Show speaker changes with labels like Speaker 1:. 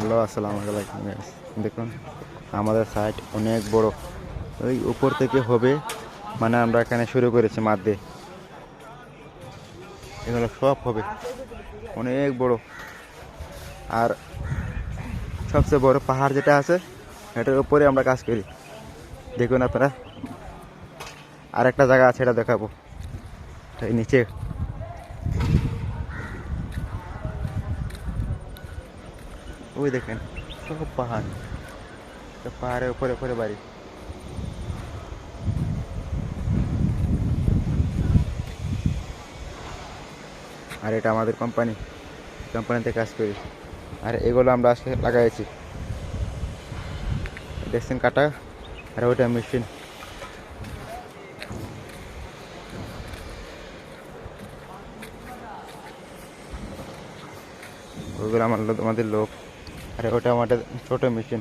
Speaker 1: Hello, আসসালামু আলাইকুম guys. দেখুন আমাদের সাইট অনেক বড়, ওই উপর থেকে হবে, মানে আমরা এখানে শুরু করেছি মাধ্যে, এগুলো সব হবে অনেক বড়। আর সবচেয়ে বড় পাহাড় যেটা আছে এটার উপরে আমরা কাজ করি। দেখুন আপনারা, আর একটা জায়গা আছে, এটা দেখাবো। এই নিচে ওই দেখেন সব পাহাড়, পাহাড়ের উপরে উপরে বাড়ি। আর এটা আমাদের কোম্পানিতে কাজ করি। আর এগুলো আমরা আজকে লাগাইছি, দেখছেন কাটা। আর ওইটা মেশিন, ওইগুলো আমাদের লোক। আর ওটা আমাদের ছোট মেশিন।